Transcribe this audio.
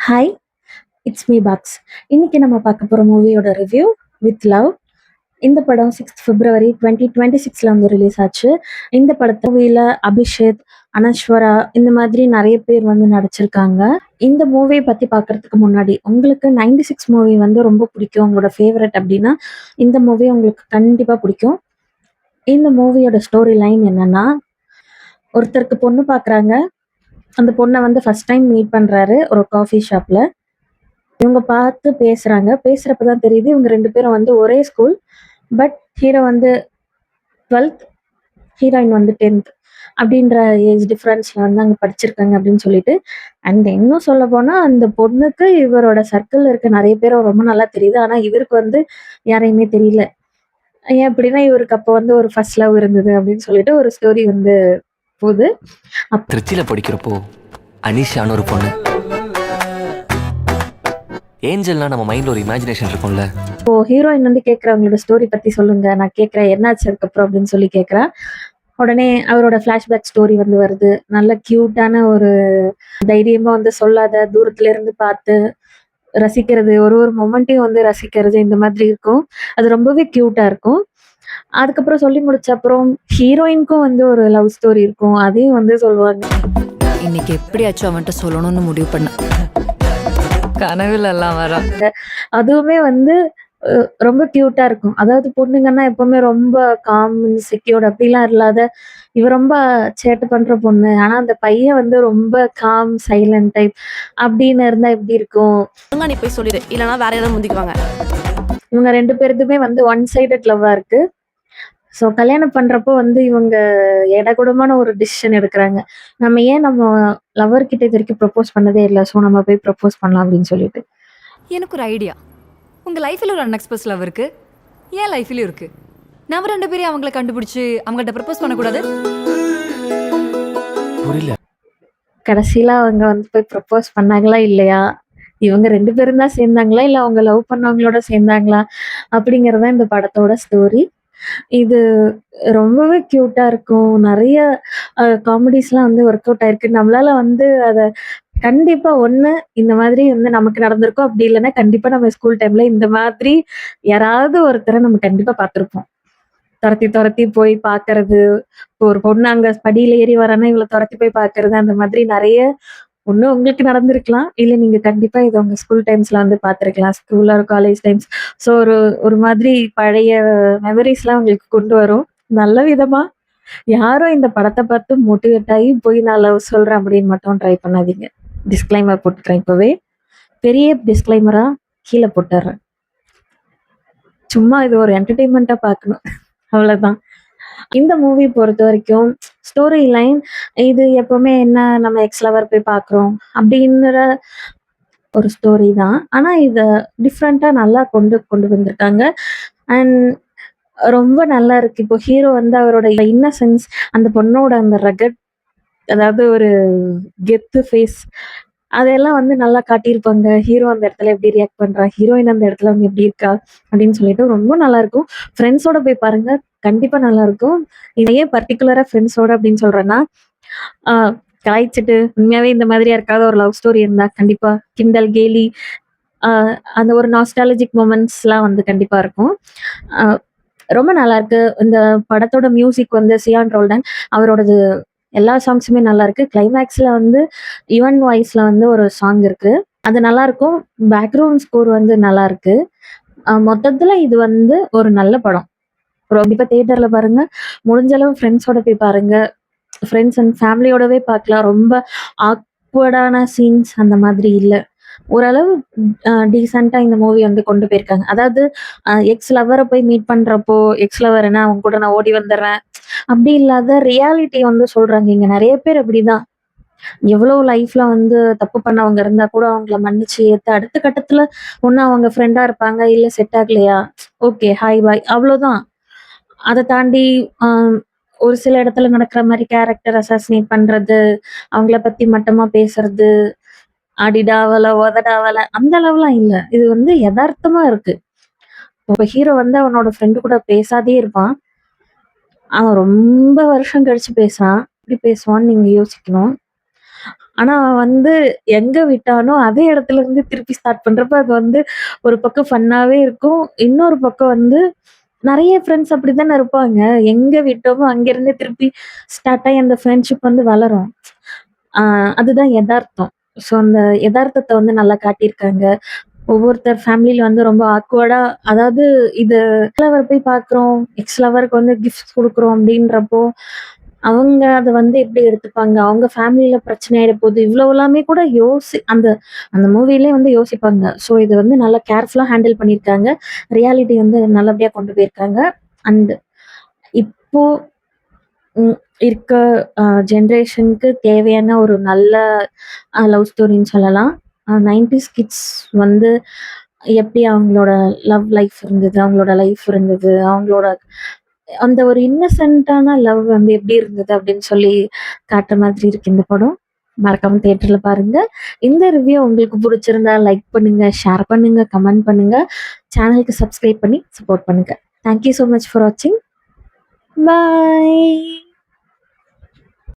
Hi, it's me box. இன்னைக்கு நம்ம பார்க்க போற மூவியோட ரிவ்யூ வித் லவ். இந்த படம் 6th February 2026ல வந்து ரிலீஸ் ஆச்சு. இந்த படத்தை மூவியில அபிஷேக், அனஸ்வரா இந்த மாதிரி நிறைய பேர் வந்து நடிச்சிருக்காங்க. இந்த மூவியை பத்தி பார்க்கறதுக்கு முன்னாடி உங்களுக்கு 96 மூவி வந்து ரொம்ப பிடிக்கும், உங்களோட ஃபேவரட் அப்படின்னா இந்த மூவி உங்களுக்கு கண்டிப்பா பிடிக்கும். இந்த மூவியோட ஸ்டோரி லைன் என்னன்னா, ஒருத்தருக்கு பொண்ணு பார்க்குறாங்க. அந்த பொண்ணை வந்து ஃபர்ஸ்ட் டைம் மீட் பண்றாரு ஒரு காஃபி ஷாப்ல. இவங்க பார்த்து பேசுறாங்க. பேசுறப்ப தான் தெரியுது இவங்க 2 பேரும் வந்து ஒரே ஸ்கூல். பட் ஹீரோ வந்து 12th, ஹீரோயின் வந்து 10th அப்படின்ற ஏஜ் டிஃபரன்ஸ்ல வந்து அங்க படிச்சிருக்காங்க அப்படின்னு சொல்லிட்டு. அண்ட் இன்னும் சொல்லப்போனா அந்த பொண்ணுக்கு இவரோட சர்க்கிள்ல இருக்க நிறைய பேர ரொம்ப நல்லா தெரியுது. ஆனா இவருக்கு வந்து யாரையுமே தெரியல. ஏன் அப்படின்னா இவருக்கு அப்போ வந்து ஒரு ஃபர்ஸ்ட் லவ் இருந்தது அப்படின்னு சொல்லிட்டு ஒரு ஸ்டோரி வந்து போகுது. திருச்சியில படிக்கிறப்போ அனிஷான்னு ஒரு பொண்ணு. ஏஞ்சல்னா நம்ம மைண்ட்ல ஒரு இமேஜினேஷன் இருக்கும்ல. இப்போ ஹீரோயின் வந்து கேட்குறா, அவங்களோட ஸ்டோரி பத்தி சொல்லுங்க. நான் கேட்குறேன் என்னாச்சு அதுக்கப்புறம் அப்படின்னு சொல்லி கேட்குறா. உடனே அவரோட ஃப்ளாஷ்பேக் ஸ்டோரி வந்து வருது. நல்ல கியூட்டான ஒரு தைரியமா வந்து சொல்லாத தூரத்துல இருந்து பார்த்து ரசிக்கிறது, ஒரு ஒரு மொமெண்ட்டையும் வந்து ரசிக்கிறது இந்த மாதிரி இருக்கும். அது ரொம்பவே கியூட்டா இருக்கும். அதுக்கப்புறம் சொல்லி முடிச்ச அப்புறம் ஹீரோயினுக்கும் வந்து ஒரு லவ் ஸ்டோரி இருக்கும். அதையும் வந்து சொல்லுவாங்க. இன்னைக்கு எப்படியாச்சும் அவன்கிட்ட சொல்லணும்னு முடிவு பண்ண. கனவுல எல்லாம் வரான். அதுவுமே வந்து ரொம்ப கியூட்டா இருக்கும். அதாவது பொண்ணுங்கன்னா எப்பவுமே ரொம்ப காம், செக்யூர்ட் அப்படிலாம் இல்லாத, இவ ரொம்ப சேட்டை பண்ற பொண்ணு. ஆனா அந்த பையன் வந்து ரொம்ப காம், சைலன்ட் டைப் அப்படின்னு இருந்தா எப்படி இருக்கும்? ஒழுங்கா நீ போய் சொல்லிடு, இல்லனா வேற யாராவது முந்திக்குவாங்க. இவங்க 2 பேருதுமே வந்து ஒன் சைடட் லவ்வா இருக்கு. ஸோ கல்யாணம் பண்றப்போ வந்து இவங்க ஏடாகூடமான ஒரு டிசிஷன் எடுக்குறாங்க. நம்ம ஏன் நம்ம லவ்வர் கிட்ட இது வரைக்கும் ப்ரப்போஸ் பண்ணதே இல்ல. ஸோ நம்ம போய் ப்ரப்போஸ் பண்ணலாம் அப்படின்னு சொல்லிட்டு. எனக்கு ஒரு ஐடியா. உங்க லைஃப்ல ஒரு அன்எக்ஸ்பிரஸ் லவ் இருக்கு, என் லைஃப்லயும் இருக்கு. நம்ம 2 பேரையும் அவங்கள கண்டுபிடிச்சு அவங்கள்ட்ட ப்ரப்போஸ் பண்ணக்கூடாது? புரியல. கடைசியில அவங்க வந்து போய் ப்ரப்போஸ் பண்ணாங்களா இல்லையா? இவங்க 2 பேரும் தான் சேர்ந்தாங்களா? இல்ல அவங்க லவ் பண்ணவங்களோட சேர்ந்தாங்களா? அப்படிங்கிறது தான் இந்த படத்தோட ஸ்டோரி. இது ரொம்பவே கியூட்டா இருக்கும். நெறைய காமெடீஸ்லாம் வந்து ஒர்க் அவுட் ஆயிருக்கு. நம்மளால வந்து அத கண்டிப்பா ஒண்ணு இந்த மாதிரி வந்து நமக்கு நடந்திருக்கும். அப்படி இல்லன்னா கண்டிப்பா நம்ம ஸ்கூல் டைம்ல இந்த மாதிரி யாராவது ஒருத்தர நம்ம கண்டிப்பா பார்த்திருப்போம். தொரத்தி தொரத்தி போய் பார்க்கறது. ஒரு பொண்ணு அங்க படியில ஏறி வரான்னா இவள தொரத்தி போய் பார்க்கறது. அந்த மாதிரி நெறைய ஒண்ணு உங்களுக்கு நடந்திருக்கலாம். இல்ல நீங்க கண்டிப்பா இத உங்க ஸ்கூல் டைம்ஸ்ல வந்து பார்த்திருக்கலாம். School or college times. So ஒரு ஒரு மாதிரி பழைய மெமரீஸ்லாம் உங்களுக்கு கொண்டு வரும். நல்ல விதமா. யாரும் இந்த படத்த பார்த்து மோட்டிவேட் ஆகி போய் நான் லவ் சொல்றேன் அப்படின்னு மட்டும் ட்ரை பண்ணாதீங்க. டிஸ்க்ளைமர் போட்டுக்கிறேன் இப்பவே. பெரிய டிஸ்க்ளைமரா கீழ போட்டுர்றேன். சும்மா இது ஒரு என்டர்டெயின்மெண்ட்டா பார்க்கணும். அவ்வளவுதான். இந்த மூவி பொறுத்தவரைக்கும் ஸ்டோரி லைன் இது எப்பவுமே என்ன, நம்ம எக்ஸ் லவர் போய் பார்க்குறோம் அப்படிங்கிற ஒரு ஸ்டோரி தான். ஆனா இத டிஃப்ரெண்ட்டா நல்லா கொண்டு கொண்டு வந்திருக்காங்க. அண்ட் ரொம்ப நல்லா இருக்கு. இப்போ ஹீரோ வந்து அவரோட இன்னசென்ஸ், அந்த பொண்ணோட அந்த ரகட், அதாவது ஒரு கெத்து ஃபேஸ் அதெல்லாம் வந்து நல்லா காட்டியிருப்பாங்க. ஹீரோ அந்த இடத்துல எப்படி ரியாக்ட் பண்றா, ஹீரோயின் அந்த இடத்துல வந்து எப்படி இருக்கா அப்படின்னு சொல்லிட்டு ரொம்ப நல்லாருக்கும். ஃப்ரெண்ட்ஸோட போய் பாருங்க. கண்டிப்பா நல்லாருக்கும். இத ஏன் பர்ட்டிகுலரா ஃப்ரெண்ட்ஸோட அப்படின்னு சொல்றேன்னா, ஆ கலாய்ச்சுட்டு உண்மையாவே இந்த மாதிரி யாருக்காவது ஒரு லவ் ஸ்டோரி இருந்தா கண்டிப்பா கிண்டல், கேலி, ஆ அந்த ஒரு நாஸ்டாலஜிக் மொமெண்ட்ஸ்லாம் வந்து கண்டிப்பா இருக்கும். அ ரொம்ப நல்லாருக்கு. இந்த படத்தோட மியூசிக் வந்து சியான் ரோல்டன் அவரோடது எல்லா சாங்ஸுமே நல்லாருக்கு. கிளைமேக்ஸ்ல வந்து யுவன் வாய்ஸ்ல வந்து ஒரு சாங் இருக்கு. அது நல்லாருக்கும். பேக்ரவுண்ட் ஸ்கோர் வந்து நல்லாருக்கு. மொத்தத்துல இது வந்து ஒரு நல்ல படம். கண்டிப்பா தியேட்டர்ல பாருங்க. முடிஞ்ச அளவு ஃப்ரெண்ட்ஸோட போய் பாருங்க. ஃப்ரெண்ட்ஸ் அண்ட் ஃபேமிலியோடவே பார்க்கலாம். ரொம்ப ஆக்வர்டான சீன்ஸ் அந்த மாதிரி இல்ல. ஓரளவு டீசென்ட்டா இந்த மூவி வந்து கொண்டு போயிருக்காங்க. அதாவது எக்ஸ் லவ்வர போய் மீட் பண்றப்போ, எக்ஸ் லவர் என்ன அவங்க கூட நான் ஓடி வந்துர்றேன். அப்படி இல்லாத ரியாலிட்டி வந்து சொல்றாங்க. இங்க நெறைய பேர் அப்படிதான். எவ்வளோ லைஃப்ல வந்து தப்பு பண்ணவங்க இருந்தா கூட அவங்கள மன்னிச்சு ஏத்து அடுத்த கட்டத்துல ஒண்ணு அவங்க ஃப்ரெண்டா இருப்பாங்க. இல்ல செட் ஆகலையா, ஓகே ஹாய் பாய் அவ்வளோதான். அத தாண்டி அ ஒரு சில இடத்துல நடக்கிற மாரி கேரக்டர் அசாசினேட் பண்றது, அவங்கள பத்தி மட்டமா பேசுறது, அடிடாவல, உதடாவல அந்த அளவுலாம் இல்ல. இது வந்து எதார்த்தமா இருக்கு. இப்ப ஹீரோ வந்து அவனோட ஃப்ரெண்டு கூட பேசாதயே இருப்பான். அவன் ரொம்ப வருஷம் கழிச்சு பேசுறான். எப்படி பேசுவான்னு நீங்க யோசிக்கணும். ஆனா அவன் வந்து எங்க விட்டானோ அதே இடத்துல இருந்து திருப்பி ஸ்டார்ட் பண்றப்ப அது வந்து ஒரு பக்கம் ஃபன்னாவே இருக்கும். இன்னொரு பக்கம் வந்து நெறைய ஃப்ரெண்ட்ஸ் அப்படித்தானே இருப்பாங்க. எங்க விட்டோமோ அங்கேருந்து திருப்பி ஸ்டார்ட் ஆயி அந்த ஃப்ரெண்ட்ஷிப் வந்து வளரும். ஆ அதுதான் எதார்த்தம். ஸோ அந்த எதார்த்தத்த வந்து நல்லா காட்டியிருக்காங்க. ஒவ்வொருத்தர் ஃபேமிலில வந்து ரொம்ப ஆக்வர்டா அதாவது இது லவர் போய் பார்க்குறோம், எக்ஸ் லவருக்கு வந்து கிஃப்ட்ஸ் குடுக்குறோம் அப்படின்றப்போ, அவங்க அத வந்து எப்படி எடுத்துப்பாங்க? அவங்க ஃபேமிலில பிரச்சனை ஆயிட போது. இவ்வளவுலாமே கூட அந்த அந்த மூவிலயே வந்து யோசிப்பாங்க. ஸோ இது வந்து நல்லா கேர்ஃபுல்லா ஹேண்டில் பண்ணியிருக்காங்க. ரியாலிட்டி வந்து நல்லபடியா கொண்டு போயிருக்காங்க. அண்ட் இப்போ ம் இருக்க ஜெனரேஷனுக்கு தேவையான ஒரு நல்ல லவ் ஸ்டோரின்னு சொல்லலாம். 90ஸ் கிட்ஸ் வந்து எப்படி அவங்களோட லவ் லைஃப் இருந்தது, அவங்களோட லைஃப் இருந்தது, அவங்களோட அந்த ஒரு இன்னசென்ட்டான லவ் வந்து எப்படி இருந்தது அப்படின்னு சொல்லி காட்டுற மாதிரி இருக்கு இந்த படம். மறக்காம தியேட்டர்ல பாருங்க. இந்த ரிவ்யூ உங்களுக்கு புடிச்சிருந்தா லைக் பண்ணுங்க, ஷேர் பண்ணுங்க, கமெண்ட் பண்ணுங்க. சேனலுக்கு சப்ஸ்கிரைப் பண்ணி சப்போர்ட் பண்ணுங்க. Thank you so much for வாட்சிங். பாய்.